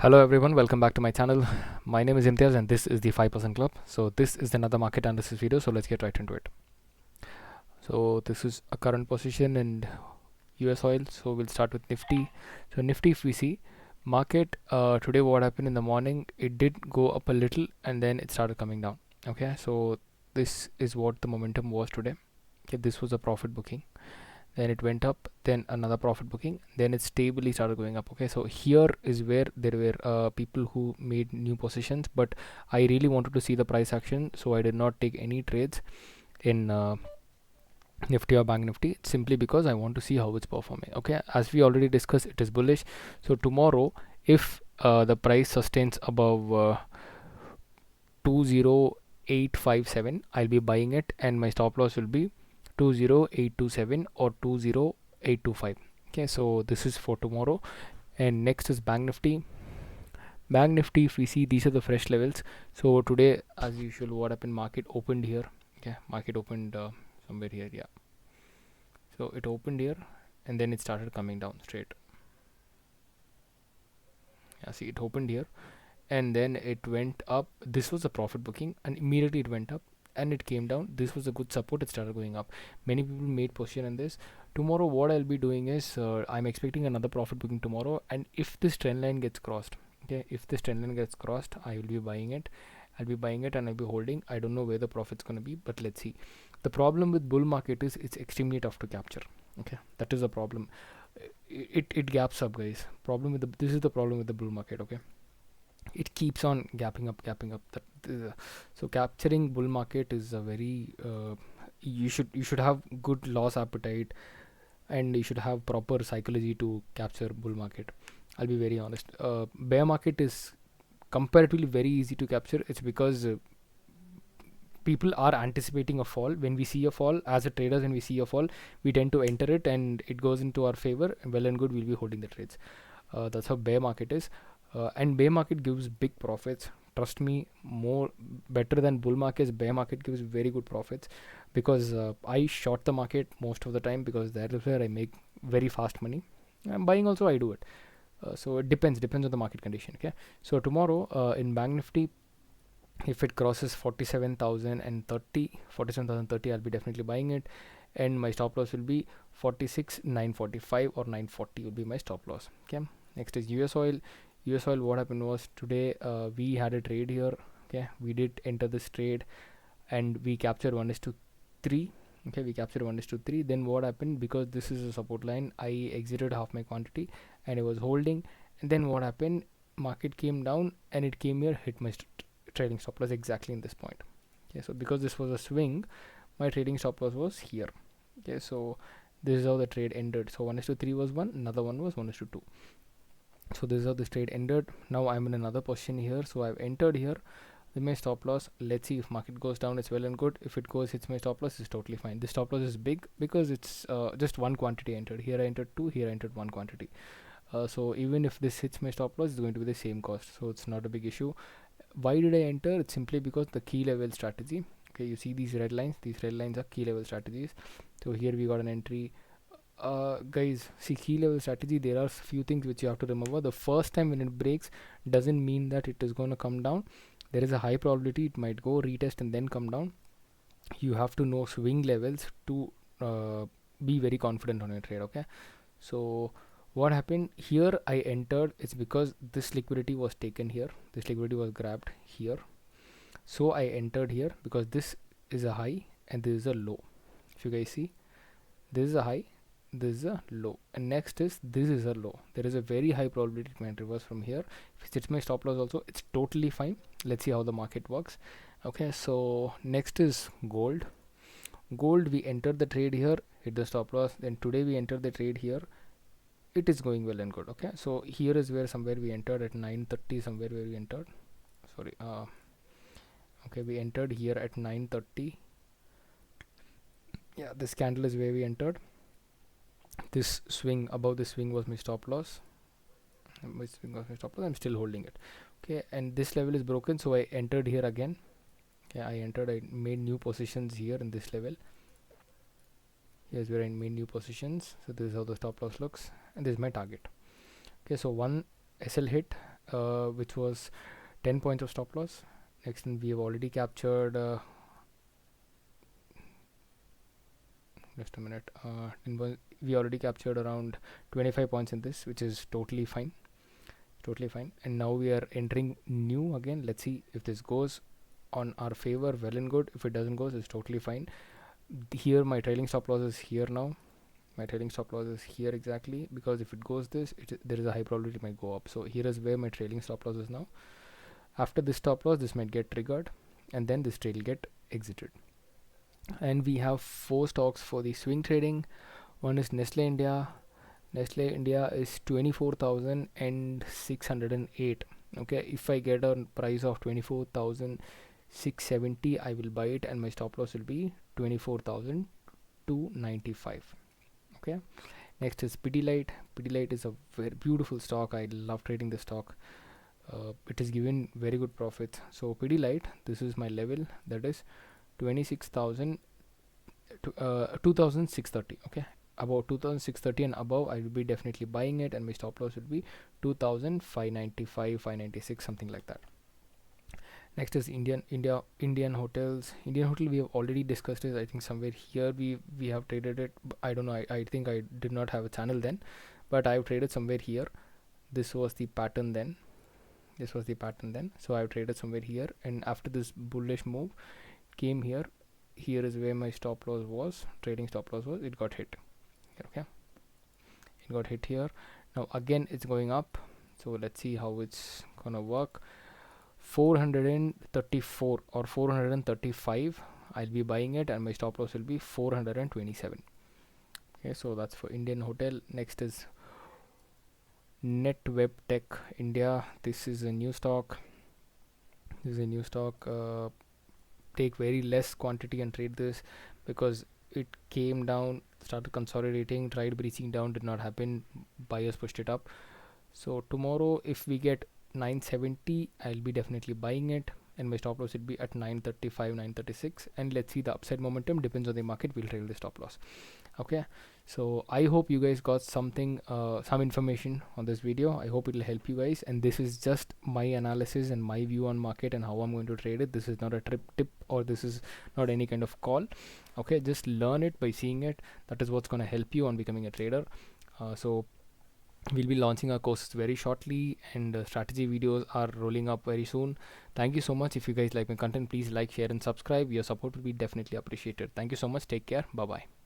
Hello everyone, welcome back to my channel. My name is Imtiaz and this is the 5% Club. So this is another market analysis video, so let's get right into it. So this is a current position in US oil, so we'll start with Nifty. So Nifty, if we see market today, what happened in the morning, it did go up a little and then it started coming down. Okay, so this is what the momentum was today. Okay, this was a profit booking, then it went up, then another profit booking, then it stably started going up. Okay, so here is where there were people who made new positions, but I really wanted to see the price action, so I did not take any trades in Nifty or Bank Nifty, simply because I want to see how it's performing. Okay, as we already discussed, it is bullish. So tomorrow, if the price sustains above 20857, I'll be buying it, and my stop loss will be 20827 or 20825. Okay, so this is for tomorrow. And next is Bank Nifty. Bank Nifty, if we see, these are the fresh levels. So today, as usual, what happened, market opened here. Okay, market opened somewhere here. Yeah, so it opened here and then it started coming down straight. Yeah, see, it opened here and then it went up. This was a profit booking and immediately it went up and it came down. This was a good support, it started going up. Many people made position in this. Tomorrow what I'll be doing is I'm expecting another profit booking tomorrow, and if this trend line gets crossed, okay, if this trend line gets crossed, I will be buying it. I'll be buying it and I'll be holding. I don't know where the profit's going to be, but let's see. The problem with bull market is it's extremely tough to capture. Okay, that is the problem. It gaps up, guys. Problem with this is the problem with the bull market. Okay, it keeps on gapping up. So capturing bull market is a very you should have good loss appetite, and you should have proper psychology to capture bull market. I'll be very honest. Bear market is comparatively very easy to capture. It's because people are anticipating a fall. When we see a fall as a traders, when we see a fall, we tend to enter it and it goes into our favor. Well and good, we'll be holding the trades. That's how bear market is. And bear market gives big profits. Trust me, more better than bull markets, bear market gives very good profits, because I short the market most of the time, because that is where I make very fast money. And buying also I do it. So it depends on the market condition. Okay, so tomorrow in Bank Nifty, if it crosses 47,030, I'll be definitely buying it, and my stop loss will be 46,945 or 940 will be my stop loss. Okay, next is US oil. US oil, what happened was today we had a trade here. Okay, we did enter this trade and we captured 1 is to 3. Okay, we captured 1 is to 3. Then what happened, because this is a support line, I exited half my quantity and I was holding. And then what happened, market came down and it came here, hit my trading stop loss exactly in this point. Okay, so because this was a swing, my trading stop loss was here. Okay, so this is how the trade ended. So 1 is to 3 was 1, another one was 1 is to 2. So this is how this trade ended. Now I'm in another position here, so I've entered here with my stop loss. Let's see, if market goes down, it's well and good. If it goes hits my stop loss, it's totally fine. This stop loss is big because it's just one quantity entered. Here I entered 2, here I entered 1 quantity. So even if this hits my stop loss, it's going to be the same cost, so it's not a big issue. Why did I enter? It's simply because the key level strategy. Okay, you see these red lines, are key level strategies. So here we got an entry. Guys, see, key level strategy, there are few things which you have to remember. The first time when it breaks doesn't mean that it is going to come down. There is a high probability it might go retest and then come down. You have to know swing levels to be very confident on your trade. Okay, so what happened here, I entered, it's because this liquidity was taken here, this liquidity was grabbed here, so I entered here because this is a high and this is a low. If you guys see, this is a high, this is a low, and next is this is a low. There is a very high probability it might reverse from here. If it's my stop loss also, it's totally fine. Let's see how the market works. Okay, so next is gold. We entered the trade here, hit the stop loss. Then today we entered the trade here, it is going well and good. Okay, so here is where somewhere we entered at 9:30, somewhere where we entered, sorry, okay, we entered here at 9:30. Yeah, this candle is where we entered. This swing, above this swing was my stop loss. I'm still holding it. Okay, and this level is broken, so I entered here again. Okay, I made new positions here in this level. Here's where I made new positions. So this is how the stop loss looks, and this is my target. Okay, so one SL hit which was 10 points of stop loss. Next, we have already captured just a minute. We already captured around 25 points in this, which is totally fine, totally fine. And now we are entering new again. Let's see if this goes on our favor, well and good. If it doesn't go, it's totally fine. Here my trailing stop loss is here now. My trailing stop loss is here exactly, because if it goes this, there is a high probability it might go up. So here is where my trailing stop loss is now. After this stop loss, this might get triggered, and then this trade will get exited. And we have 4 stocks for the swing trading. One is Nestle India. Nestle India is 24,608. Okay, if I get a price of 24,670, I will buy it, and my stop loss will be 24,295. Okay, next is Pidilite. Pidilite is a very beautiful stock. I love trading this stock. It has given very good profits. So Pidilite, this is my level, that is 26,000 to 2,630. Okay, about 2,630 and above, I will be definitely buying it, and my stop loss will be 2,595, 596, something like that. Next is Indian Hotels. Indian Hotel, we have already discussed it. I think somewhere here we have traded it. I don't know. I think I did not have a channel then, but I have traded somewhere here. This was the pattern then. So I have traded somewhere here, and after this bullish move came here. Here is where my stop loss was. Trading stop loss was. It got hit. Okay, it got hit here. Now again it's going up. So let's see how it's gonna work. 434 or 435, I'll be buying it, and my stop loss will be 427. Okay, so that's for Indian Hotel. Next is NetWeb Tech India. This is a new stock. Take very less quantity and trade this, because it came down, started consolidating, tried breaching down, did not happen. Buyers pushed it up. So tomorrow, if we get 970, I'll be definitely buying it, and my stop loss will be at 935, 936. And let's see, the upside momentum depends on the market. We'll trail the stop loss. Okay, so I hope you guys got something, some information on this video. I hope it will help you guys, and this is just my analysis and my view on market and how I'm going to trade it. This is not a tip, or this is not any kind of call. Okay, just learn it by seeing it. That is what's going to help you on becoming a trader. So we'll be launching our courses very shortly, and strategy videos are rolling up very soon. Thank you so much. If you guys like my content, please like, share and subscribe. Your support will be definitely appreciated. Thank you so much. Take care. Bye bye.